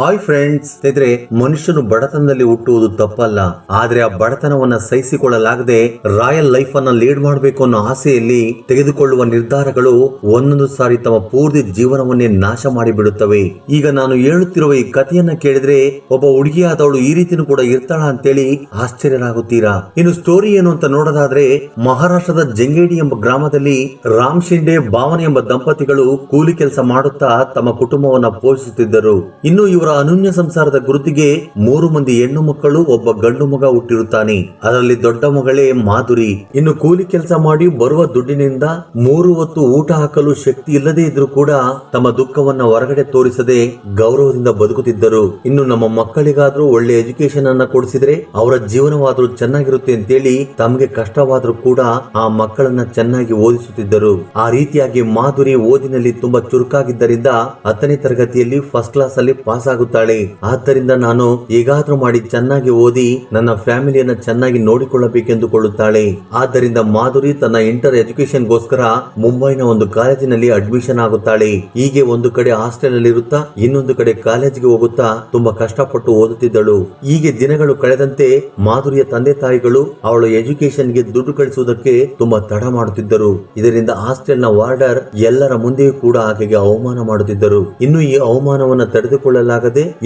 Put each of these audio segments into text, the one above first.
Hi friends, ಸ್ನೇಹಿತರೆ, ಮನುಷ್ಯನು ಬಡತನದಲ್ಲಿ ಹುಟ್ಟುವುದು ತಪ್ಪಲ್ಲ. ಆದ್ರೆ ಆ ಬಡತನವನ್ನ ಸಹಿಸಿಕೊಳ್ಳಲಾಗದೆ ರಾಯಲ್ ಲೈಫ್ ಅನ್ನ ಲೀಡ್ ಮಾಡಬೇಕು ಅನ್ನೋ ಆಸೆಯಲ್ಲಿ ತೆಗೆದುಕೊಳ್ಳುವ ನಿರ್ಧಾರಗಳು ಒಂದೊಂದು ಸಾರಿ ತಮ್ಮ ಪೂರ್ತಿ ಜೀವನವನ್ನೇ ನಾಶ ಮಾಡಿಬಿಡುತ್ತವೆ. ಈಗ ನಾನು ಹೇಳುತ್ತಿರುವ ಈ ಕಥೆಯನ್ನ ಕೇಳಿದ್ರೆ ಒಬ್ಬ ಹುಡುಗಿಯಾದವಳು ಈ ರೀತಿನೂ ಕೂಡ ಇರ್ತಾಳ ಅಂತೇಳಿ ಆಶ್ಚರ್ಯರಾಗುತ್ತೀರಾ. ಇನ್ನು ಸ್ಟೋರಿ ಏನು ಅಂತ ನೋಡೋದಾದ್ರೆ, ಮಹಾರಾಷ್ಟ್ರದ ಜಂಗೇಡಿ ಎಂಬ ಗ್ರಾಮದಲ್ಲಿ ರಾಮ್ ಶಿಂಡೆ ಭಾವನೆ ಎಂಬ ದಂಪತಿಗಳು ಕೂಲಿ ಕೆಲಸ ಮಾಡುತ್ತಾ ತಮ್ಮ ಕುಟುಂಬವನ್ನ ಪೋಷಿಸುತ್ತಿದ್ದರು. ಇನ್ನು ಇವರ ಅನನ್ಯ ಸಂಸಾರದ ಗುರುತಿಗೆ 3 ಮಂದಿ ಹೆಣ್ಣು ಮಕ್ಕಳು, ಒಬ್ಬ ಗಂಡು ಮಗ ಹುಟ್ಟಿರುತ್ತಾನೆ. ಅದರಲ್ಲಿ ದೊಡ್ಡ ಮಗಳೇ ಮಾಧುರಿ. ಇನ್ನು ಕೂಲಿ ಕೆಲಸ ಮಾಡಿ ಬರುವ ದುಡ್ಡಿನಿಂದ 3 ಹೊತ್ತು ಊಟ ಹಾಕಲು ಶಕ್ತಿ ಇಲ್ಲದೆ ಇದ್ರೂ ಕೂಡ ತಮ್ಮ ದುಃಖವನ್ನ ಹೊರಗಡೆ ತೋರಿಸದೆ ಗೌರವದಿಂದ ಬದುಕುತ್ತಿದ್ದರು. ಇನ್ನು ನಮ್ಮ ಮಕ್ಕಳಿಗಾದ್ರೂ ಒಳ್ಳೆ ಎಜುಕೇಶನ್ ಅನ್ನ ಕೊಡಿಸಿದ್ರೆ ಅವರ ಜೀವನವಾದ್ರೂ ಚೆನ್ನಾಗಿರುತ್ತೆ ಅಂತೇಳಿ ತಮಗೆ ಕಷ್ಟವಾದ್ರೂ ಕೂಡ ಆ ಮಕ್ಕಳನ್ನ ಚೆನ್ನಾಗಿ ಓದಿಸುತ್ತಿದ್ದರು. ಆ ರೀತಿಯಾಗಿ ಮಾಧುರಿ ಓದಿನಲ್ಲಿ ತುಂಬಾ ಚುರುಕಾಗಿದ್ದರಿಂದ 10ನೇ ತರಗತಿಯಲ್ಲಿ ಫಸ್ಟ್ ಕ್ಲಾಸ್ ಅಲ್ಲಿ ಪಾಸ್ ಆಗುತ್ತಾಳೆ. ಆದ್ದರಿಂದ ನಾನು ಹೇಗಾದ್ರೂ ಮಾಡಿ ಚೆನ್ನಾಗಿ ಓದಿ ನನ್ನ ಫ್ಯಾಮಿಲಿಯನ್ನ ಚೆನ್ನಾಗಿ ನೋಡಿಕೊಳ್ಳಬೇಕೆಂದುಕೊಳ್ಳುತ್ತಾಳೆ. ಆದ್ದರಿಂದ ಮಾಧುರಿ ತನ್ನ ಇಂಟರ್ ಎಜುಕೇಶನ್ ಗೋಸ್ಕರ ಮುಂಬೈನ ಒಂದು ಕಾಲೇಜಿನಲ್ಲಿ ಅಡ್ಮಿಷನ್ ಆಗುತ್ತಾಳೆ. ಹೀಗೆ ಒಂದು ಕಡೆ ಹಾಸ್ಟೆಲ್ ಅಲ್ಲಿ ಇರುತ್ತಾ ಇನ್ನೊಂದು ಕಡೆ ಕಾಲೇಜ್ಗೆ ಹೋಗುತ್ತಾ ತುಂಬಾ ಕಷ್ಟಪಟ್ಟು ಓದುತ್ತಿದ್ದಳು. ಹೀಗೆ ದಿನಗಳು ಕಳೆದಂತೆ ಮಾಧುರಿಯ ತಂದೆ ತಾಯಿಗಳು ಅವಳ ಎಜುಕೇಶನ್ ಗೆ ದುಡ್ಡು ಕಳಿಸುವುದಕ್ಕೆ ತುಂಬಾ ತಡ ಮಾಡುತ್ತಿದ್ದರು. ಇದರಿಂದ ಹಾಸ್ಟೆಲ್ ನ ವಾರ್ಡರ್ ಎಲ್ಲರ ಮುಂದೆಯೂ ಕೂಡ ಆಕೆಗೆ ಅವಮಾನ ಮಾಡುತ್ತಿದ್ದರು. ಇನ್ನು ಈ ಅವಮಾನವನ್ನ ತಡೆದುಕೊಳ್ಳಲಾಗದೆ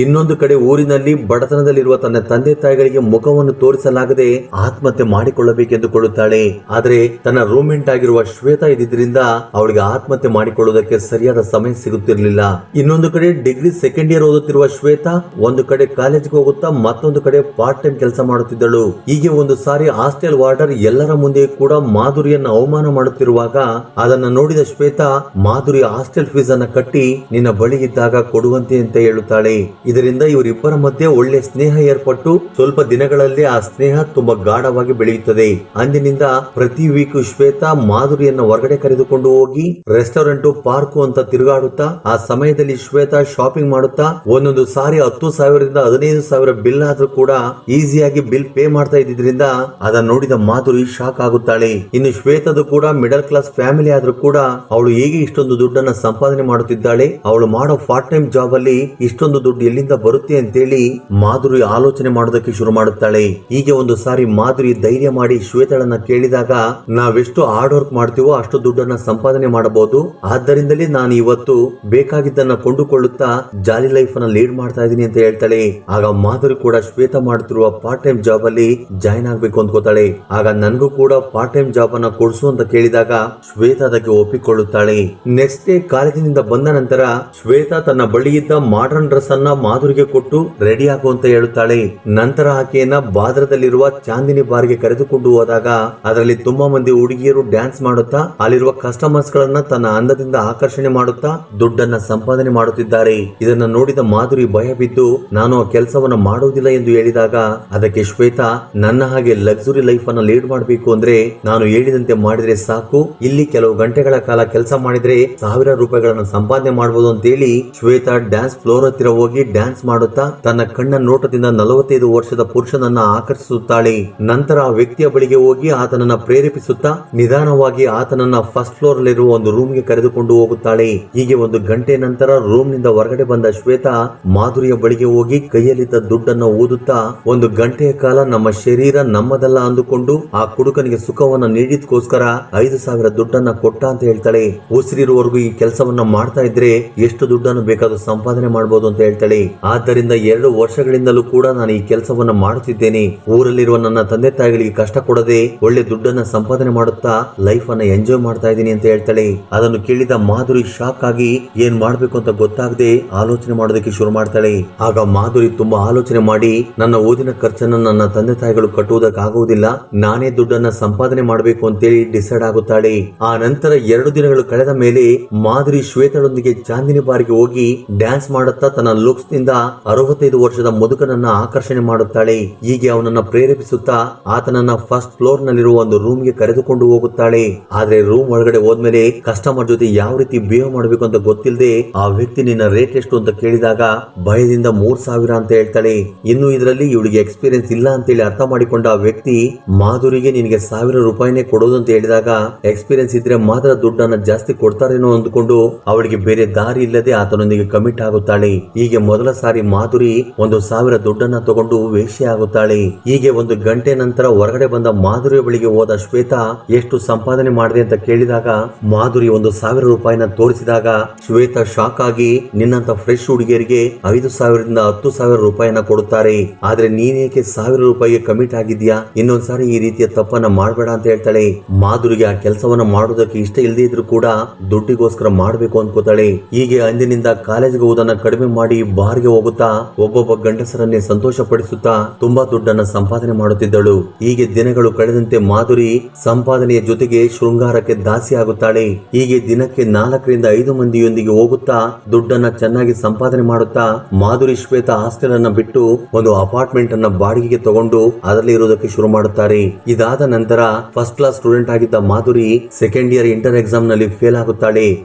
ಇನ್ನೊಂದು ಕಡೆ ಊರಿನಲ್ಲಿ ಬಡತನದಲ್ಲಿರುವ ತನ್ನ ತಂದೆ ತಾಯಿಗಳಿಗೆ ಮುಖವನ್ನು ತೋರಿಸಲಾಗದೆ ಆತ್ಮಹತ್ಯೆ ಮಾಡಿಕೊಳ್ಳಬೇಕೆಂದುಕೊಳ್ಳುತ್ತಾಳೆ. ಆದ್ರೆ ತನ್ನ ರೂಮ್ಮೇಟ್ ಆಗಿರುವ ಶ್ವೇತಾ ಇದ್ದಿದ್ರಿಂದ ಅವಳಿಗೆ ಆತ್ಮಹತ್ಯೆ ಮಾಡಿಕೊಳ್ಳುವುದಕ್ಕೆ ಸರಿಯಾದ ಸಮಯ ಸಿಗುತ್ತಿರಲಿಲ್ಲ. ಇನ್ನೊಂದು ಕಡೆ ಡಿಗ್ರಿ ಸೆಕೆಂಡ್ ಇಯರ್ ಓದುತ್ತಿರುವ ಶ್ವೇತಾ ಒಂದು ಕಡೆ ಕಾಲೇಜ್ಗೆ ಹೋಗುತ್ತಾ ಮತ್ತೊಂದು ಕಡೆ ಪಾರ್ಟ್ ಟೈಮ್ ಕೆಲಸ ಮಾಡುತ್ತಿದ್ದಳು. ಹೀಗೆ ಒಂದು ಸಾರಿ ಹಾಸ್ಟೆಲ್ ವಾರ್ಡರ್ ಎಲ್ಲರ ಮುಂದೆ ಕೂಡ ಮಾಧುರಿಯನ್ನು ಅವಮಾನ ಮಾಡುತ್ತಿರುವಾಗ ಅದನ್ನ ನೋಡಿದ ಶ್ವೇತಾ ಮಾಧುರಿಯ ಹಾಸ್ಟೆಲ್ ಫೀಸ್ ಅನ್ನ ಕಟ್ಟಿ ನಿನ್ನ ಬಳಿ ಇದ್ದಾಗ ಕೊಡುವಂತೆ ಅಂತ ಹೇಳುತ್ತಾಳೆ. ಇದರಿಂದ ಇವರಿಬ್ಬರ ಮಧ್ಯೆ ಒಳ್ಳೆ ಸ್ನೇಹ ಏರ್ಪಟ್ಟು ಸ್ವಲ್ಪ ದಿನಗಳಲ್ಲಿ ಆ ಸ್ನೇಹ ತುಂಬಾ ಗಾಢವಾಗಿ ಬೆಳೆಯುತ್ತದೆ. ಅಂದಿನಿಂದ ಪ್ರತಿ ವೀಕ್ ಶ್ವೇತಾ ಮಾಧುರಿಯನ್ನ ಹೊರಗಡೆ ಕರೆದುಕೊಂಡು ಹೋಗಿ ರೆಸ್ಟೋರೆಂಟ್, ಪಾರ್ಕ್ ಅಂತ ತಿರುಗಾಡುತ್ತಾ ಆ ಸಮಯದಲ್ಲಿ ಶ್ವೇತಾ ಶಾಪಿಂಗ್ ಮಾಡುತ್ತಾ ಒಂದೊಂದು ಸಾರಿ 10,000ರಿಂದ 15,000 ಬಿಲ್ ಆದ್ರೂ ಕೂಡ ಈಸಿಯಾಗಿ ಬಿಲ್ ಪೇ ಮಾಡ್ತಾ ಇದ್ದಿದ್ರಿಂದ ಅದನ್ನ ನೋಡಿದ ಮಾಧುರಿ ಶಾಕ್ ಆಗುತ್ತಾಳೆ. ಇನ್ನು ಶ್ವೇತದು ಕೂಡ ಮಿಡಲ್ ಕ್ಲಾಸ್ ಫ್ಯಾಮಿಲಿ ಆದ್ರೂ ಕೂಡ ಅವಳು ಹೇಗೆ ಇಷ್ಟೊಂದು ದುಡ್ಡನ್ನ ಸಂಪಾದನೆ ಮಾಡುತ್ತಿದ್ದಾಳೆ, ಅವಳು ಮಾಡೋ ಪಾರ್ಟ್ ಟೈಮ್ ಜಾಬ್ ಅಲ್ಲಿ ಇಷ್ಟೊಂದು ದುಡ್ಡು ಎಲ್ಲಿಂದ ಬರುತ್ತೆ ಅಂತೇಳಿ ಮಾಧುರಿ ಆಲೋಚನೆ ಮಾಡೋದಕ್ಕೆ ಶುರು ಮಾಡುತ್ತಾಳೆ. ಹೀಗೆ ಒಂದು ಸಾರಿ ಮಾಧುರಿ ಧೈರ್ಯ ಮಾಡಿ ಶ್ವೇತಳನ್ನ ಕೇಳಿದಾಗ, ನಾವೆಷ್ಟು ಹಾರ್ಡ್ ವರ್ಕ್ ಮಾಡ್ತೀವೋ ಅಷ್ಟು ದುಡ್ಡನ್ನ ಸಂಪಾದನೆ ಮಾಡಬಹುದು, ಆದ್ದರಿಂದಲೇ ನಾನು ಇವತ್ತು ಬೇಕಾಗಿದ್ದನ್ನ ಕೊಂಡುಕೊಳ್ಳುತ್ತಾ ಜಾಲಿ ಲೈಫ್ ಅನ್ನ ಲೀಡ್ ಮಾಡ್ತಾ ಇದೀನಿ ಅಂತ ಹೇಳ್ತಾಳೆ. ಆಗ ಮಾಧುರಿ ಕೂಡ ಶ್ವೇತಾ ಮಾಡುತ್ತಿರುವ ಪಾರ್ಟ್ ಟೈಮ್ ಜಾಬ್ ಅಲ್ಲಿ ಜಾಯಿನ್ ಆಗ್ಬೇಕು ಅಂದ್ಕೋತಾಳೆ. ಆಗ ನನಗೂ ಕೂಡ ಪಾರ್ಟ್ ಟೈಮ್ ಜಾಬ್ ಅನ್ನ ಕೊಡಿಸು ಅಂತ ಕೇಳಿದಾಗ ಶ್ವೇತಾ ಅದಕ್ಕೆ ಒಪ್ಪಿಕೊಳ್ಳುತ್ತಾಳೆ. ನೆಕ್ಸ್ಟ್ ಡೇ ಕಾಲೇಜಿನಿಂದ ಬಂದ ನಂತರ ಶ್ವೇತಾ ತನ್ನ ಬಳಿ ಇದ್ದ ಮಾಡರ್ನ್ ಡ್ರೆಸ್ ಅನ್ನ ಮಾಧುರಿಗೆ ಕೊಟ್ಟು ರೆಡಿ ಆಗು ಅಂತ ಹೇಳುತ್ತಾಳೆ. ನಂತರ ಆಕೆಯನ್ನ ಬಾದ್ರದಲ್ಲಿರುವ ಚಾಂದಿನಿ ಬಾರ್ಗೆ ಕರೆದುಕೊಂಡು ಹೋದಾಗ ಅದರಲ್ಲಿ ತುಂಬಾ ಮಂದಿ ಹುಡುಗಿಯರು ಡ್ಯಾನ್ಸ್ ಮಾಡುತ್ತಾ ಅಲ್ಲಿರುವ ಕಸ್ಟಮರ್ಸ್ ಗಳನ್ನ ತನ್ನ ಅಂದದಿಂದ ಆಕರ್ಷಣೆ ಮಾಡುತ್ತಾ ದುಡ್ಡನ್ನ ಸಂಪಾದನೆ ಮಾಡುತ್ತಿದ್ದಾರೆ. ಇದನ್ನ ನೋಡಿದ ಮಾಧುರಿ ಭಯ ಬಿದ್ದು ನಾನು ಆ ಕೆಲಸವನ್ನ ಮಾಡುವುದಿಲ್ಲ ಎಂದು ಹೇಳಿದಾಗ ಅದಕ್ಕೆ ಶ್ವೇತಾ, ನನ್ನ ಹಾಗೆ ಲಕ್ಸುರಿ ಲೈಫ್ ಅನ್ನ ಲೀಡ್ ಮಾಡಬೇಕು ಅಂದ್ರೆ ನಾನು ಹೇಳಿದಂತೆ ಮಾಡಿದ್ರೆ ಸಾಕು, ಇಲ್ಲಿ ಕೆಲವು ಗಂಟೆಗಳ ಕಾಲ ಕೆಲಸ ಮಾಡಿದ್ರೆ 1,000 ರೂಪಾಯಿಗಳನ್ನ ಸಂಪಾದನೆ ಮಾಡಬಹುದು ಅಂತ ಹೇಳಿ ಶ್ವೇತಾ ಡ್ಯಾನ್ಸ್ ಫ್ಲೋರ್ ಹತ್ತಿರ ಹೋಗಿ ಡ್ಯಾನ್ಸ್ ಮಾಡುತ್ತಾ ತನ್ನ ಕಣ್ಣ ನೋಟದಿಂದ 45 ವರ್ಷದ ಪುರುಷನನ್ನ ಆಕರ್ಷಿಸುತ್ತಾಳೆ. ನಂತರ ಆ ವ್ಯಕ್ತಿಯ ಬಳಿಗೆ ಹೋಗಿ ಆತನನ್ನ ಪ್ರೇರೇಪಿಸುತ್ತಾ ನಿಧಾನವಾಗಿ ಆತನನ್ನ ಫಸ್ಟ್ ಫ್ಲೋರ್ ಅಲ್ಲಿರುವ ಒಂದು ರೂಮ್ ಗೆ ಕರೆದುಕೊಂಡು ಹೋಗುತ್ತಾಳೆ. ಹೀಗೆ 1 ಗಂಟೆ ನಂತರ ರೂಮ್ ನಿಂದ ಹೊರಗಡೆ ಬಂದ ಶ್ವೇತಾ ಮಾಧುರಿಯ ಬಳಿಗೆ ಹೋಗಿ ಕೈಯಲ್ಲಿದ್ದ ದುಡ್ಡನ್ನು ಊದುತ್ತಾ 1 ಗಂಟೆಯ ಕಾಲ ನಮ್ಮ ಶರೀರ ನಮ್ಮದಲ್ಲ ಅಂದುಕೊಂಡು ಆ ಕುಡುಕನಿಗೆ ಸುಖವನ್ನ ನೀಡಿದಕ್ಕೋಸ್ಕರ 5,000 ದುಡ್ಡನ್ನ ಕೊಟ್ಟ ಅಂತ ಹೇಳ್ತಾಳೆ. ಉಸಿರಿರುವವರೆಗೂ ಈ ಕೆಲಸವನ್ನ ಮಾಡ್ತಾ ಇದ್ರೆ ಎಷ್ಟು ದುಡ್ಡನ್ನು ಬೇಕಾದ್ರೂ ಸಂಪಾದನೆ ಮಾಡಬಹುದು ಅಂತ ಹೇಳ್ತಾಳೆ. ಆದ್ದರಿಂದ 2 ವರ್ಷಗಳಿಂದಲೂ ಕೂಡ ನಾನು ಈ ಕೆಲಸವನ್ನ ಮಾಡುತ್ತಿದ್ದೇನೆ. ಊರಲ್ಲಿರುವ ನನ್ನ ತಂದೆ ತಾಯಿಗಳಿಗೆ ಕಷ್ಟ ಕೊಡದೆ ಒಳ್ಳೆ ದುಡ್ಡನ್ನ ಸಂಪಾದನೆ ಮಾಡುತ್ತಾ ಲೈಫ್ ಅನ್ನ ಎಂಜಾಯ್ ಮಾಡ್ತಾ ಇದ್ದೀನಿ ಅಂತ ಹೇಳ್ತಾಳೆ. ಅದನ್ನು ಕೇಳಿದ ಮಾಧುರಿ ಶಾಕ್ ಆಗಿ ಏನ್ ಮಾಡ್ಬೇಕು ಅಂತ ಗೊತ್ತಾಗದೆ ಆಲೋಚನೆ ಮಾಡೋದಕ್ಕೆ ಶುರು ಮಾಡ್ತಾಳೆ. ಆಗ ಮಾಧುರಿ ತುಂಬಾ ಆಲೋಚನೆ ಮಾಡಿ ನನ್ನ ಓದಿನ ಖರ್ಚನ್ನ ನನ್ನ ತಂದೆ ತಾಯಿಗಳು ಕಟ್ಟುವುದಕ್ಕಾಗುವುದಿಲ್ಲ, ನಾನೇ ದುಡ್ಡನ್ನ ಸಂಪಾದನೆ ಮಾಡಬೇಕು ಅಂತೇಳಿ ಡಿಸೈಡ್ ಆಗುತ್ತಾಳೆ. ಆ ನಂತರ 2 ದಿನಗಳು ಕಳೆದ ಮೇಲೆ ಮಾಧುರಿ ಶ್ವೇತಳೊಂದಿಗೆ ಚಾಂದಿನಿ ಬಾರ್ಗೆ ಹೋಗಿ ಡ್ಯಾನ್ಸ್ ಮಾಡುತ್ತಾ ತನ್ನ ಲುಕ್ಸ್ ನಿಂದ 65 ವರ್ಷದ ಮುದುಕನನ್ನ ಆಕರ್ಷಣೆ ಮಾಡುತ್ತಾಳೆ. ಹೀಗೆ ಅವನನ್ನ ಪ್ರೇರೇಪಿಸುತ್ತಾ ಆತನನ್ನ ಫಸ್ಟ್ ಫ್ಲೋರ್ ನಲ್ಲಿರುವ ಒಂದು ರೂಮ್ ಗೆ ಕರೆದುಕೊಂಡು ಹೋಗುತ್ತಾಳೆ. ಆದ್ರೆ ರೂಮ್ ಒಳಗಡೆ ಹೋದ್ಮೇಲೆ ಕಸ್ಟಮರ್ ಜೊತೆ ಯಾವ ರೀತಿ ಬಿಹೇವ್ ಮಾಡಬೇಕು ಅಂತ ಗೊತ್ತಿಲ್ಲದೆ ಆ ವ್ಯಕ್ತಿ ನಿನ್ನ ರೇಟ್ ಎಷ್ಟು ಅಂತ ಕೇಳಿದಾಗ ಭಯದಿಂದ 3,000 ಅಂತ ಹೇಳ್ತಾಳೆ. ಇನ್ನು ಇದರಲ್ಲಿ ಇವಳಿಗೆ ಎಕ್ಸ್ಪೀರಿಯನ್ಸ್ ಇಲ್ಲ ಅಂತೇಳಿ ಅರ್ಥ ಮಾಡಿಕೊಂಡ ಆ ವ್ಯಕ್ತಿ ಮಾಧುರಿಗೆ ನಿನಗೆ 1,000 ರೂಪಾಯಿನೇ ಕೊಡೋದು ಅಂತ ಹೇಳಿದಾಗ ಎಕ್ಸ್ಪೀರಿಯನ್ಸ್ ಇದ್ರೆ ಮಾತ್ರ ದುಡ್ಡನ್ನ ಜಾಸ್ತಿ ಕೊಡ್ತಾರೇನೋ ಅಂದ್ಕೊಂಡು ಅವಳಿಗೆ ಬೇರೆ ದಾರಿ ಇಲ್ಲದೆ ಆತನೊಂದಿಗೆ ಕಮಿಟ್ ಆಗುತ್ತಾಳೆ. ಹೀಗೆ ಮೊದಲ ಸಾರಿ ಮಾಧುರಿ 1,000 ದುಡ್ಡನ್ನ ತಗೊಂಡು ವೇಶ್ಯೆ ಆಗುತ್ತಾಳೆ. ಹೀಗೆ 1 ಗಂಟೆ ನಂತರ ಹೊರಗಡೆ ಬಂದ ಮಾಧುರಿಯ ಬಳಿಗೆ ಹೋದ ಶ್ವೇತಾ ಎಷ್ಟು ಸಂಪಾದನೆ ಮಾಡಿದೆ ಅಂತ ಕೇಳಿದಾಗ ಮಾಧುರಿ 1,000 ರೂಪಾಯಿನ ತೋರಿಸಿದಾಗ ಶ್ವೇತಾ ಶಾಕ್ ಆಗಿ, ನಿನ್ನಂತ ಫ್ರೆಶ್ ಹುಡುಗಿಯರಿಗೆ 5,000ದಿಂದ 10,000 ರೂಪಾಯಿನ ಕೊಡುತ್ತಾರೆ, ಆದ್ರೆ ನೀನೇಕೆ 1,000 ರೂಪಾಯಿಗೆ ಕಮಿಟ್ ಆಗಿದ್ಯಾ, ಇನ್ನೊಂದ್ಸಾರಿ ಈ ರೀತಿಯ ತಪ್ಪನ್ನ ಮಾಡಬೇಡ ಅಂತ ಹೇಳ್ತಾಳೆ. ಮಾಧುರಿಗೆ ಆ ಕೆಲಸವನ್ನ ಮಾಡೋದಕ್ಕೆ ಇಷ್ಟ ಇಲ್ಲದೆ ಇದ್ರು ಕೂಡ ದುಡ್ಡಿಗೋಸ್ಕರ ಮಾಡ್ಬೇಕು ಅನ್ಕೋತಾಳೆ. ಹೀಗೆ ಅಂದಿನಿಂದ ಕಾಲೇಜ್ಗೆ ಹೋಗೋದನ್ನ ಕಡಿಮೆ ಮಾಡಿ ಬಾರ್ಗೆ ಹೋಗುತ್ತಾ ಒಬ್ಬೊಬ್ಬ ಗಂಡಸರನ್ನೇ ಸಂತೋಷ ಪಡಿಸುತ್ತಾ ತುಂಬಾ ದುಡ್ಡನ್ನ ಸಂಪಾದನೆ ಮಾಡುತ್ತಿದ್ದಳು. ಹೀಗೆ ದಿನಗಳು ಕಳೆದಂತೆ ಮಾಧುರಿ ಸಂಪಾದನೆಯ ಜೊತೆಗೆ ಶೃಂಗಾರಕ್ಕೆ ದಾಸಿ ಆಗುತ್ತಾಳೆ. ಹೀಗೆ ದಿನಕ್ಕೆ 4ರಿಂದ 5 ಮಂದಿಯೊಂದಿಗೆ ಹೋಗುತ್ತಾ ದುಡ್ಡನ್ನ ಚೆನ್ನಾಗಿ ಸಂಪಾದನೆ ಮಾಡುತ್ತಾ ಮಾಧುರಿ ಶ್ವೇತಾ ಹಾಸ್ಟೆಲ್ ಅನ್ನ ಬಿಟ್ಟು ಒಂದು ಅಪಾರ್ಟ್ಮೆಂಟ್ ಅನ್ನ ಬಾಡಿಗೆಗೆ ತಗೊಂಡು ಅದರಲ್ಲಿ ಇರೋದಕ್ಕೆ ಶುರು ಮಾಡುತ್ತಾರೆ. ಇದಾದ ನಂತರ ಫಸ್ಟ್ ಕ್ಲಾಸ್ ಸ್ಟೂಡೆಂಟ್ ಆಗಿದ್ದ Madhuri second year inter exam ನಲ್ಲಿ ಫೇಲ್ ಆಗುತ್ತಾಳೆ.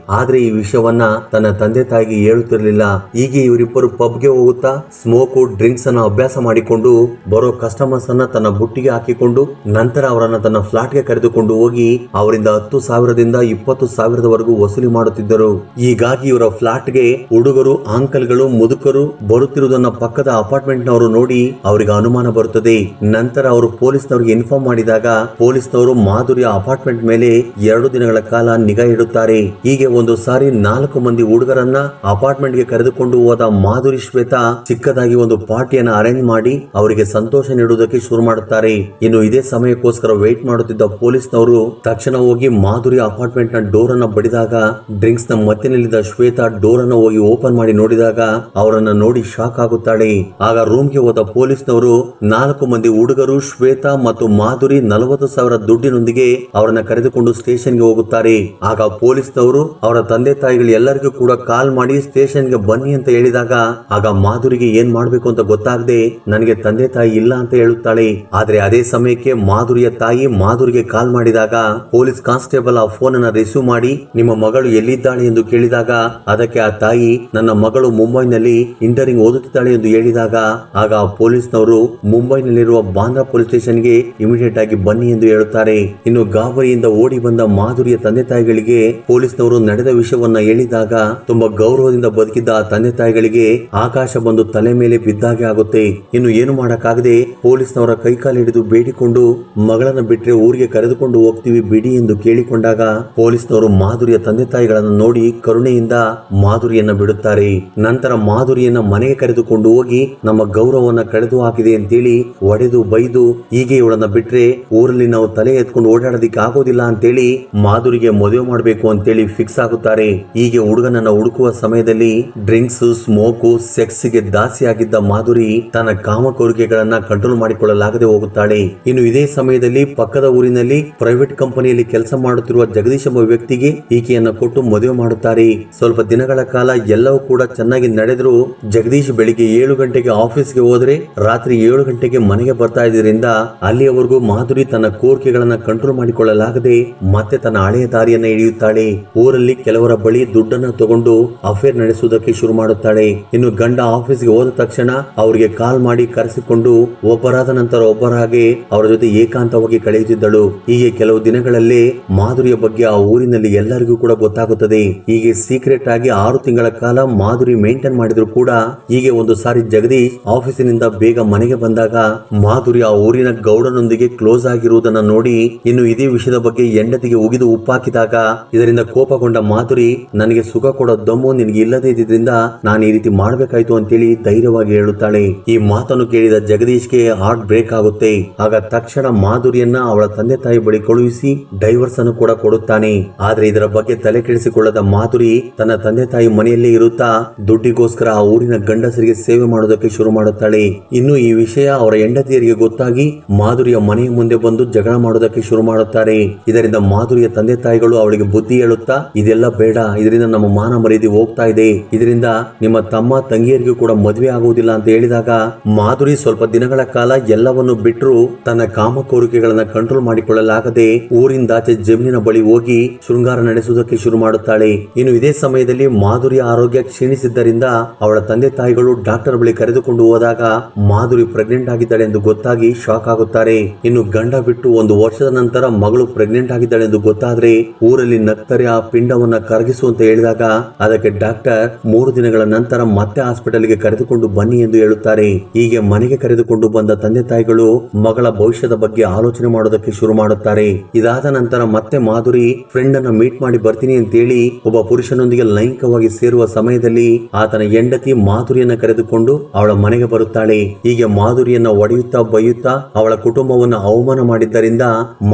ಆದ್ರೆ ಈ ವಿಷಯವನ್ನ ತನ್ನ ತಂದೆ ತಾಯಿಗೆ ಹೇಳುತ್ತಿರಲಿಲ್ಲ. ಹೀಗೆ ಇವರಿಬ್ಬರು ಪಬ್ಗೆ ಹೋಗುತ್ತಾ ಸ್ಮೋಕು ಡ್ರಿಂಕ್ಸ್ ಅನ್ನ ಅಭ್ಯಾಸ ಮಾಡಿಕೊಂಡು ಬರೋ ಕಸ್ಟಮರ್ಸ್ ಅನ್ನ ತನ್ನ ಬುಟ್ಟಿಗೆ ಹಾಕಿಕೊಂಡು ನಂತರ ಅವರನ್ನ ತನ್ನ ಫ್ಲಾಟ್ ಗೆ ಕರೆದುಕೊಂಡು ಹೋಗಿ ಅವರಿಂದ 10,000ದಿಂದ 20,000ವರೆಗೂ ವಸೂಲಿ ಮಾಡುತ್ತಿದ್ದರು. ಹೀಗಾಗಿ ಇವರ ಫ್ಲಾಟ್ ಗೆ ಹುಡುಗರು, ಅಂಕಲ್ಗಳು, ಮುದುಕರು ಬರುತ್ತಿರುವುದನ್ನ ಪಕ್ಕದ ಅಪಾರ್ಟ್ಮೆಂಟ್ ನವರು ನೋಡಿ ಅವರಿಗೆ ಅನುಮಾನ ಬರುತ್ತದೆ. ನಂತರ ಅವರು ಪೊಲೀಸ್ನವರಿಗೆ ಇನ್ಫಾರ್ಮ್ ಮಾಡಿದಾಗ ಪೊಲೀಸ್ನವರು ಮಾಧುರಿಯ ಅಪಾರ್ಟ್ಮೆಂಟ್ ಮೇಲೆ 2 ದಿನಗಳ ಕಾಲ ನಿಗಾ ಇಡುತ್ತಾರೆ. ಹೀಗೆ ಒಂದು ಸಾರಿ 4 ಮಂದಿ ಹುಡುಗರನ್ನ ಅಪಾರ್ಟ್ಮೆಂಟ್ ಗೆ ಕರೆದುಕೊಂಡು ಹೋದ ಮಾಧುರಿ ಶ್ವೇತಾ ಚಿಕ್ಕದಾಗಿ ಒಂದು ಪಾರ್ಟಿಯನ್ನು ಅರೇಂಜ್ ಮಾಡಿ ಅವರಿಗೆ ಸಂತೋಷ ನೀಡುವುದಕ್ಕೆ ಶುರು ಮಾಡುತ್ತಾರೆ. ಇನ್ನು ಇದೇ ಸಮಯಕ್ಕೋಸ್ಕರ ವೇಟ್ ಮಾಡುತ್ತಿದ್ದ ಪೊಲೀಸ್ನವರು ತಕ್ಷಣ ಹೋಗಿ ಮಾಧುರಿಯ ಅಪಾರ್ಟ್ಮೆಂಟ್ ನ ಡೋರ್ ಅನ್ನ ಬಡಿದಾಗ ಡ್ರಿಂಕ್ಸ್ ನ ಮತ್ತಿನಲ್ಲಿದ್ದ ಶ್ವೇತಾ ಡೋರ್ ಅನ್ನು ಹೋಗಿ ಓಪನ್ ಮಾಡಿ ನೋಡಿದಾಗ ಅವರನ್ನ ನೋಡಿ ಶಾಕ್ ಆಗುತ್ತಾಳೆ. ಆಗ ರೂಮ್ಗೆ ಹೋದ ಪೊಲೀಸ್ನವರು 4 ಮಂದಿ ಹುಡುಗರು, ಶ್ವೇತಾ ಮತ್ತು ಮಾಧುರಿ 40,000 ದುಡ್ಡಿನೊಂದಿಗೆ ಅವರನ್ನ ಕರೆದುಕೊಂಡು ಸ್ಟೇಷನ್ಗೆ ಹೋಗುತ್ತಾರೆ. ಆಗ ಪೊಲೀಸ್ನವರು ಅವರ ತಂದೆ ತಾಯಿಗಳು ಎಲ್ಲರಿಗೂ ಕೂಡ ಕಾಲ್ ಮಾಡಿ ಸ್ಟೇಷನ್ಗೆ ಬನ್ನಿ ಅಂತ ಹೇಳಿದಾಗ ಆಗ ಮಾಧುರಿಗೆ ಏನ್ ಮಾಡ್ಬೇಕು ಅಂತ ಗೊತ್ತಾಗದೆ ನನಗೆ ತಂದೆ ತಾಯಿ ಇಲ್ಲ ಅಂತ ಹೇಳುತ್ತಾಳೆ. ಆದ್ರೆ ಅದೇ ಸಮಯಕ್ಕೆ ಮಾಧುರಿಯ ತಾಯಿ ಮಾಧುರಿಗೆ ಕಾಲ್ ಮಾಡಿದಾಗ ಪೊಲೀಸ್ ಕಾನ್ಸ್ಟೇಬಲ್ ಆ ಫೋನ್ ಅನ್ನ ರಿಸೀವ್ ಮಾಡಿ ನಿಮ್ಮ ಮಗಳು ಎಲ್ಲಿದ್ದಾಳೆ ಎಂದು ಕೇಳಿದಾಗ ಅದಕ್ಕೆ ಆ ತಾಯಿ ನನ್ನ ಮಗಳು ಮುಂಬೈನಲ್ಲಿ ಇಂಟರಿಂಗ್ ಓದುತ್ತಿದ್ದಾಳೆ ಎಂದು ಹೇಳಿದಾಗ ಆಗ ಪೊಲೀಸ್ನವರು ಮುಂಬೈನಲ್ಲಿರುವ ಬಾಂದ್ರಾ ಪೊಲೀಸ್ ಸ್ಟೇಷನ್ಗೆ ಇಮಿಡಿಯೇಟ್ ಆಗಿ ಬನ್ನಿ ಎಂದು ಹೇಳುತ್ತಾರೆ. ಇನ್ನು ಗಾಬರಿಯಿಂದ ಓಡಿ ಬಂದ ಮಾಧುರಿಯ ತಂದೆ ತಾಯಿಗಳಿಗೆ ಪೊಲೀಸ್ನವರು ನಡೆದ ವಿಷಯವನ್ನ ಹೇಳಿದಾಗ ತುಂಬಾ ಗೌರವದಿಂದ ಬದುಕಿದ್ದ ಆ ತಂದೆ ತಾಯಿಗಳಿಗೆ ಆಕಾಶ ಬಂದು ತಲೆ ಮೇಲೆ ಬಿದ್ದಾಗೆ ಆಗುತ್ತೆ. ಇನ್ನು ಏನು ಮಾಡಕ್ಕಾಗದೆ ಪೊಲೀಸ್ನವರ ಕೈಕಾಲು ಹಿಡಿದು ಬೇಡಿಕೊಂಡು ಮಗಳನ್ನ ಬಿಟ್ರೆ ಊರಿಗೆ ಕರೆದುಕೊಂಡು ಹೋಗ್ತೀವಿ ಬಿಡಿ ಎಂದು ಕೇಳಿಕೊಂಡಾಗ ಪೊಲೀಸ್ನವರು ಮಾಧುರಿಯ ತಂದೆ ತಾಯಿಗಳನ್ನು ನೋಡಿ ಕರುಣೆಯಿಂದ ಮಾಧುರಿಯನ್ನ ಬಿಡುತ್ತಾರೆ. ನಂತರ ಮಾಧುರಿಯನ್ನ ಮನೆಗೆ ಕರೆದುಕೊಂಡು ಹೋಗಿ ನಮ್ಮ ಗೌರವವನ್ನ ಕಳೆದು ಹಾಕಿದೆ ಅಂತೇಳಿ ಒಡೆದು ಬೈದು ಹೀಗೆ ಇವಳನ್ನ ಬಿಟ್ರೆ ಊರಲ್ಲಿ ನಾವು ತಲೆ ಎತ್ಕೊಂಡು ಓಡಾಡೋದಿಕ್ಕೆ ಆಗೋದಿಲ್ಲ ಅಂತೇಳಿ ಮಾಧುರಿಗೆ ಮದುವೆ ಮಾಡಬೇಕು ಅಂತೇಳಿ ಫಿಕ್ಸ್ ಆಗುತ್ತಾರೆ. ಹೀಗೆ ಹುಡುಗನನ್ನ ಹುಡುಕುವ ಸಮಯದಲ್ಲಿ ಡ್ರಿಂಕ್ಸ್, ಸ್ಮೋಕು, ಸೆಕ್ಸ್ ಗೆ ದಾಸಿಯಾಗಿದ್ದ ಮಾಧುರಿ ತನ್ನ ಕಾಮ ಕೋರಿಕೆಗಳನ್ನ ಕಂಟ್ರೋಲ್ ಮಾಡಿಕೊಳ್ಳಲಾಗದೆ ಹೋಗುತ್ತಾಳೆ. ಇನ್ನು ಇದೇ ಸಮಯದಲ್ಲಿ ಪಕ್ಕದ ಊರಿನಲ್ಲಿ ಪ್ರೈವೇಟ್ ಕಂಪನಿಯಲ್ಲಿ ಕೆಲಸ ಮಾಡುತ್ತಿರುವ ಜಗದೀಶ್ ಎಂಬ ವ್ಯಕ್ತಿಗೆ ಈಕೆಯನ್ನ ಕೊಟ್ಟು ಮದುವೆ ಮಾಡುತ್ತಾರೆ. ಸ್ವಲ್ಪ ದಿನಗಳ ಕಾಲ ಎಲ್ಲವೂ ಕೂಡ ಚೆನ್ನಾಗಿ ನಡೆದ್ರು ಜಗದೀಶ್ ಬೆಳಿಗ್ಗೆ 7 ಗಂಟೆಗೆ ಆಫೀಸ್ಗೆ ಹೋದ್ರೆ ರಾತ್ರಿ 7 ಗಂಟೆಗೆ ಮನೆಗೆ ಬರ್ತಾ ಇದರಿಂದ ಅಲ್ಲಿಯವರೆಗೂ ಮಾಧುರಿ ತನ್ನ ಕೋರಿಕೆಗಳನ್ನ ಕಂಟ್ರೋಲ್ ಮಾಡಿಕೊಳ್ಳಲಾಗದೆ ಮತ್ತೆ ತನ್ನ ಹಳೆಯ ದಾರಿಯನ್ನ ಹಿಡಿಯುತ್ತಾಳೆ. ಊರಲ್ಲಿ ಕೆಲವರ ಬಳಿ ದುಡ್ಡನ್ನ ತಗೊಂಡು ಅಫೇರ್ ನಡೆಸುವುದಕ್ಕೆ ಶುರು ಮಾಡುತ್ತಾಳೆ. ಇನ್ನು ಗಂಡ ಆಫೀಸ್ಗೆ ಹೋದ ತಕ್ಷಣ ಅವರಿಗೆ ಕಾಲ್ ಮಾಡಿ ಕರೆಸಿಕೊಂಡು ಒಬ್ಬರಾದ ನಂತರ ಒಬ್ಬರಾಗೆ ಅವರ ಜೊತೆ ಏಕಾಂತವಾಗಿ ಕಳೆಯುತ್ತಿದ್ದಳು. ಹೀಗೆ ಕೆಲವು ದಿನಗಳಲ್ಲೇ ಮಾಧುರಿಯ ಬಗ್ಗೆ ಆ ಊರಿನಲ್ಲಿ ಎಲ್ಲರಿಗೂ ಕೂಡ ಗೊತ್ತಾಗುತ್ತದೆ. ಹೀಗೆ ಸೀಕ್ರೆಟ್ ಆಗಿ 6 ತಿಂಗಳ ಕಾಲ ಮಾಧುರಿ ಮೇಂಟೈನ್ ಮಾಡಿದ್ರು ಕೂಡ ಹೀಗೆ ಒಂದು ಸಾರಿ ಜಗದೀಶ್ ಆಫೀಸಿನಿಂದ ಬೇಗ ಮನೆಗೆ ಬಂದಾಗ ಮಾಧುರಿ ಆ ಊರಿನ ಗೌಡನೊಂದಿಗೆ ಕ್ಲೋಸ್ ಆಗಿರುವುದನ್ನ ನೋಡಿ ಇನ್ನು ಇದೇ ವಿಷಯದ ಬಗ್ಗೆ ಹೆಂಡತಿಗೆ ಉಗಿದು ಉಪ್ಪಾಕಿದಾಗ ಇದರಿಂದ ಕೋಪಗೊಂಡ ಮಾಧುರಿ ನನಗೆ ಸುಖ ಕೊಡೋ ದಮ್ಮು ನಿನಗೆ ಇಲ್ಲದೆ ಇದ್ರಿಂದ ನಾನು ಈ ರೀತಿ ಮಾಡ್ಬೇಕಾಯ್ತು ಅಂತೇಳಿ ಧೈರ್ಯವಾಗಿ ಹೇಳುತ್ತಾಳೆ. ಈ ಮಾತನ್ನು ಕೇಳಿದ ಜಗದೀಶ್ಗೆ ಹಾರ್ಟ್ ಬ್ರೇಕ್ ಆಗುತ್ತೆ. ಆಗ ತಕ್ಷಣ ಮಾಧುರಿಯನ್ನ ಅವಳ ತಂದೆ ತಾಯಿ ಬಳಿ ಕಳುಹಿಸಿ ಡೈವರ್ಸ್ ಅನ್ನು ಕೂಡ ಕೊಡುತ್ತಾನೆ. ಆದ್ರೆ ಇದರ ಬಗ್ಗೆ ತಲೆ ಕೆಡಿಸಿಕೊಳ್ಳದ ಮಾಧುರಿ ತನ್ನ ತಂದೆ ತಾಯಿ ಮನೆಯಲ್ಲೇ ಇರುತ್ತಾ ದುಡ್ಡಿಗೋಸ್ಕರ ಆ ಊರಿನ ಗಂಡಸರಿಗೆ ಸೇವೆ ಮಾಡೋದಕ್ಕೆ ಶುರು ಮಾಡುತ್ತಾಳೆ. ಇನ್ನು ಈ ವಿಷಯ ಅವರ ಹೆಂಡತಿಯರಿಗೆ ಗೊತ್ತಾಗಿ ಮಾಧುರಿಯ ಮನೆಯ ಮುಂದೆ ಬಂದು ಜಗಳ ಮಾಡೋದಕ್ಕೆ ಶುರು ಮಾಡುತ್ತಾರೆ. ಇದರಿಂದ ಮಾಧುರಿಯ ತಂದೆ ತಾಯಿಗಳು ಅವಳಿಗೆ ಬುದ್ಧಿ ಹೇಳುತ್ತಾ ಇದೆಲ್ಲ ಬೇಡ, ಇದರಿಂದ ನಮ್ಮ ಮಾನ ಮರ್ಯಾದೆ ಹೋಗ್ತಾ ಇದೆ, ಇದರಿಂದ ನಿಮ್ಮ ತಮ್ಮ ತಂಗಿಯರಿಗೂ ಕೂಡ ಮದುವೆ ಆಗುವುದಿಲ್ಲ ಅಂತ ಹೇಳಿದಾಗ ಮಾಧುರಿ ಸ್ವಲ್ಪ ದಿನಗಳ ಕಾಲ ಎಲ್ಲವನ್ನು ಬಿಟ್ಟರು ತನ್ನ ಕಾಮ ಕೋರಿಕೆಗಳನ್ನ ಕಂಟ್ರೋಲ್ ಮಾಡಿಕೊಳ್ಳಲಾಗದೆ ಊರಿಂದಾಚೆ ಜಮೀನಿನ ಬಳಿ ಹೋಗಿ ಶೃಂಗಾರ ನಡೆಸುವುದಕ್ಕೆ ಶುರು ಮಾಡುತ್ತಾಳೆ. ಇನ್ನು ಇದೇ ಸಮಯದಲ್ಲಿ ಮಾಧುರಿಯ ಆರೋಗ್ಯ ಕ್ಷೀಣಿಸಿದ್ದರಿಂದ ಅವಳ ತಂದೆ ತಾಯಿಗಳು ಡಾಕ್ಟರ್ ಬಳಿ ಕರೆದುಕೊಂಡು ಹೋದಾಗ ಮಾಧುರಿ ಪ್ರೆಗ್ನೆಂಟ್ ಆಗಿದ್ದಾಳೆ ಎಂದು ಗೊತ್ತಾಗಿ ಶಾಕ್ ಆಗುತ್ತಾರೆ. ಇನ್ನು ಗಂಡ ಬಿಟ್ಟು 1 ವರ್ಷದ ನಂತರ ಮಗಳು ಪ್ರೆಗ್ನೆಂಟ್ ಆಗಿದ್ದಾಳೆ ಎಂದು ಗೊತ್ತಾದ್ರೆ ಊರಲ್ಲಿ ನಗ್ತಾರೆ. ಆ ಪಿಂಡವನ್ನ ಕರಗಿಸುವಂತ ಹೇಳಿದಾಗ ಅದಕ್ಕೆ ಡಾಕ್ಟರ್ 3 ದಿನಗಳ ನಂತರ ನಂತರ ಮತ್ತೆ ಹಾಸ್ಪಿಟಲ್ಗೆ ಕರೆದುಕೊಂಡು ಬನ್ನಿ ಎಂದು ಹೇಳುತ್ತಾರೆ. ಹೀಗೆ ಮನೆಗೆ ಕರೆದುಕೊಂಡು ಬಂದ ತಂದೆ ತಾಯಿಗಳು ಮಗಳ ಭವಿಷ್ಯದ ಬಗ್ಗೆ ಆಲೋಚನೆ ಮಾಡೋದಕ್ಕೆ ಶುರು ಮಾಡುತ್ತಾರೆ. ಇದಾದ ನಂತರ ಮತ್ತೆ ಮಾಧುರಿ ಫ್ರೆಂಡ್ ಅನ್ನ ಮೀಟ್ ಮಾಡಿ ಬರ್ತೀನಿ ಅಂತೇಳಿ ಒಬ್ಬ ಪುರುಷನೊಂದಿಗೆ ಲೈಂಗಿಕವಾಗಿ ಸೇರುವ ಸಮಯದಲ್ಲಿ ಆತನ ಹೆಂಡತಿ ಮಾಧುರಿಯನ್ನ ಕರೆದುಕೊಂಡು ಅವಳ ಮನೆಗೆ ಬರುತ್ತಾಳೆ. ಹೀಗೆ ಮಾಧುರಿಯನ್ನ ಒಡೆಯುತ್ತಾ ಬೈಯುತ್ತಾ ಅವಳ ಕುಟುಂಬವನ್ನು ಅವಮಾನ ಮಾಡಿದ್ದರಿಂದ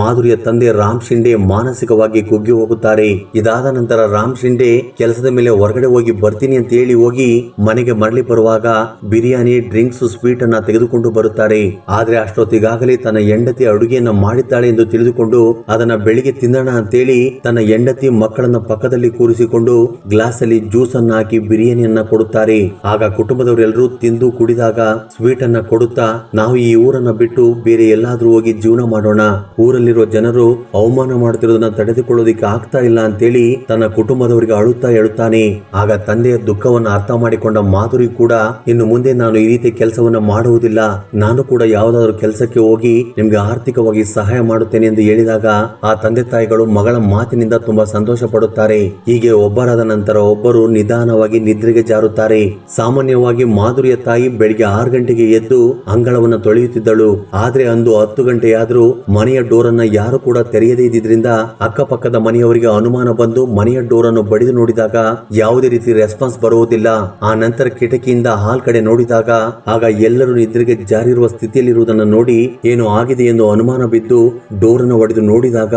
ಮಾಧುರಿಯ ತಂದೆ ರಾಮ್ ಶಿಂಡೆ ಮಾನಸಿಕವಾಗಿ ಕುಗ್ಗಿ ಹೋಗುತ್ತಾರೆ. ಇದಾದ ನಂತರ ರಾಮ್ ಶಿಂಡೆ ಕೆಲಸದ ಮೇಲೆ ಹೊರಗಡೆ ಹೋಗಿ ಬರ್ತೀನಿ ಅಂತ ಹೇಳಿ ಹೋಗಿ ಮನೆಗೆ ಮರಳಿ ಬರುವಾಗ ಬಿರಿಯಾನಿ, ಡ್ರಿಂಕ್ಸ್, ಸ್ವೀಟ್ ಅನ್ನ ತೆಗೆದುಕೊಂಡು ಬರುತ್ತಾರೆ. ಆದ್ರೆ ಅಷ್ಟೊತ್ತಿಗಾಗಲೇ ತನ್ನ ಹೆಂಡತಿ ಅಡುಗೆಯನ್ನ ಮಾಡಿದ್ದಾಳೆ ಎಂದು ತಿಳಿದುಕೊಂಡು ಅದನ್ನ ಬೆಳಿಗ್ಗೆ ತಿನ್ನೋಣ ಅಂತೇಳಿ ತನ್ನ ಹೆಂಡತಿ ಮಕ್ಕಳನ್ನ ಪಕ್ಕದಲ್ಲಿ ಕೂರಿಸಿಕೊಂಡು ಗ್ಲಾಸ್ ಅಲ್ಲಿ ಜ್ಯೂಸ್ ಅನ್ನ ಹಾಕಿ ಬಿರಿಯಾನಿಯನ್ನ ಕೊಡುತ್ತಾರೆ. ಆಗ ಕುಟುಂಬದವರೆಲ್ಲರೂ ತಿಂದು ಕುಡಿದಾಗ ಸ್ವೀಟ್ ಅನ್ನ ಕೊಡುತ್ತಾ ನಾವು ಈ ಊರನ್ನ ಬಿಟ್ಟು ಬೇರೆ ಎಲ್ಲಾದ್ರೂ ಹೋಗಿ ಜೀವನ ಮಾಡೋಣ, ಊರಲ್ಲಿರೋ ಜನರು ಅವಮಾನ ಮಾಡುತ್ತಿರೋದನ್ನ ತಡೆದುಕೊಳ್ಳೋದಿಕ್ಕೆ ಆಗ್ತಾ ಇಲ್ಲ ಅಂತೇಳಿ ತನ್ನ ಕುಟುಂಬದವರಿಗೆ ಅಳುತ್ತಾ ಹೇಳುತ್ತಾನೆ. ಆಗ ತಂದೆಯ ದುಃಖವನ್ನು ಅರ್ಥ ಮಾಡಿಕೊಂಡ ಮಾಧುರಿ ಕೂಡ ಇನ್ನು ಮುಂದೆ ನಾನು ಈ ರೀತಿ ಕೆಲಸವನ್ನ ಮಾಡುವುದಿಲ್ಲ, ನಾನು ಕೂಡ ಯಾವುದಾದ್ರೂ ಕೆಲಸಕ್ಕೆ ಹೋಗಿ ನಿಮ್ಗೆ ಆರ್ಥಿಕವಾಗಿ ಸಹಾಯ ಮಾಡುತ್ತೇನೆ ಎಂದು ಹೇಳಿದಾಗ ಆ ತಂದೆ ತಾಯಿಗಳು ಮಗಳ ಮಾತಿನಿಂದ ತುಂಬಾ ಸಂತೋಷ ಪಡುತ್ತಾರೆ. ಹೀಗೆ ಒಬ್ಬರಾದ ನಂತರ ಒಬ್ಬರು ನಿಧಾನವಾಗಿ ನಿದ್ರೆಗೆ ಜಾರುತ್ತಾರೆ. ಸಾಮಾನ್ಯವಾಗಿ ಮಾಧುರಿಯ ತಾಯಿ ಬೆಳಿಗ್ಗೆ 6 ಗಂಟೆಗೆ ಎದ್ದು ಅಂಗಳವನ್ನ ತೊಳೆಯುತ್ತಿದ್ದಳು. ಆದ್ರೆ ಅಂದು 10 ಗಂಟೆಯಾದ್ರೂ ಮನೆಯ ಡೋರ್ ಅನ್ನ ಯಾರು ಕೂಡ ತೆರೆಯದೇ ಇದ್ದಿದ್ರಿಂದ ಅಕ್ಕಪಕ್ಕದ ಮನೆಯವರಿಗೆ ಅನುಮಾನ ಬಂದು ಮನೆಯ ಡೋರ್ ಅನ್ನು ಬಡಿದು ನೋಡಿದಾಗ ಯಾವುದೇ ರೀತಿ ರೆಸ್ಪಾನ್ಸ್ ಬರುವುದಿಲ್ಲ. ಆ ನಂತರ ಕಿಟಕಿಯಿಂದ ಹಾಲ್ ಕಡೆ ನೋಡಿದಾಗ ಆಗ ಎಲ್ಲರೂ ನಿದ್ರೆಗೆ ಜಾರಿರುವ ಸ್ಥಿತಿಯಲ್ಲಿರುವುದನ್ನು ನೋಡಿ ಏನು ಆಗಿದೆ ಎಂದು ಅನುಮಾನ ಬಿದ್ದು ಡೋರ್ ಅನ್ನು ಒಡೆದು ನೋಡಿದಾಗ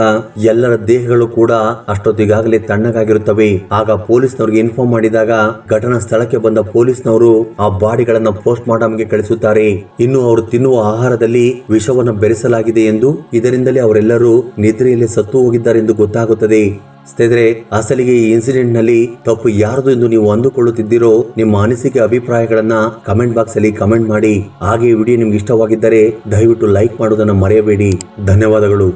ಎಲ್ಲರ ದೇಹಗಳು ಕೂಡ ಅಷ್ಟೊತ್ತಿಗಾಗಲೇ ತಣ್ಣಗಾಗಿರುತ್ತವೆ. ಆಗ ಪೊಲೀಸ್ನವರಿಗೆ ಇನ್ಫಾರ್ಮ್ ಮಾಡಿದಾಗ ಘಟನಾ ಸ್ಥಳಕ್ಕೆ ಬಂದ ಪೊಲೀಸ್ನವರು ಆ ಬಾಡಿಗಳನ್ನ ಪೋಸ್ಟ್ ಮಾರ್ಟಂಗೆ ಕಳಿಸುತ್ತಾರೆ. ಇನ್ನು ಅವರು ತಿನ್ನುವ ಆಹಾರದಲ್ಲಿ ವಿಷವನ್ನು ಬೆರೆಸಲಾಗಿದೆ ಎಂದು, ಇದರಿಂದಲೇ ಅವರೆಲ್ಲರೂ ನಿದ್ರೆಯಲ್ಲಿ ಸತ್ತು ಹೋಗಿದ್ದಾರೆ ಎಂದು ಗೊತ್ತಾಗುತ್ತದೆ. ಸ್ನೇಹಿತರೆ, ಅಸಲಿಗೆ ಈ ಇನ್ಸಿಡೆಂಟ್ ನಲ್ಲಿ ತಪ್ಪು ಯಾರದು ಎಂದು ನೀವು ಅಂದುಕೊಳ್ಳುತ್ತಿದ್ದೀರೋ ನಿಮ್ಮ ಅನಿಸಿಕೆ ಅಭಿಪ್ರಾಯಗಳನ್ನ ಕಮೆಂಟ್ ಬಾಕ್ಸ್ ಅಲ್ಲಿ ಕಮೆಂಟ್ ಮಾಡಿ. ಹಾಗೆ ವಿಡಿಯೋ ನಿಮ್ಗೆ ಇಷ್ಟವಾಗಿದ್ದರೆ ದಯವಿಟ್ಟು ಲೈಕ್ ಮಾಡುವುದನ್ನು ಮರೆಯಬೇಡಿ. ಧನ್ಯವಾದಗಳು.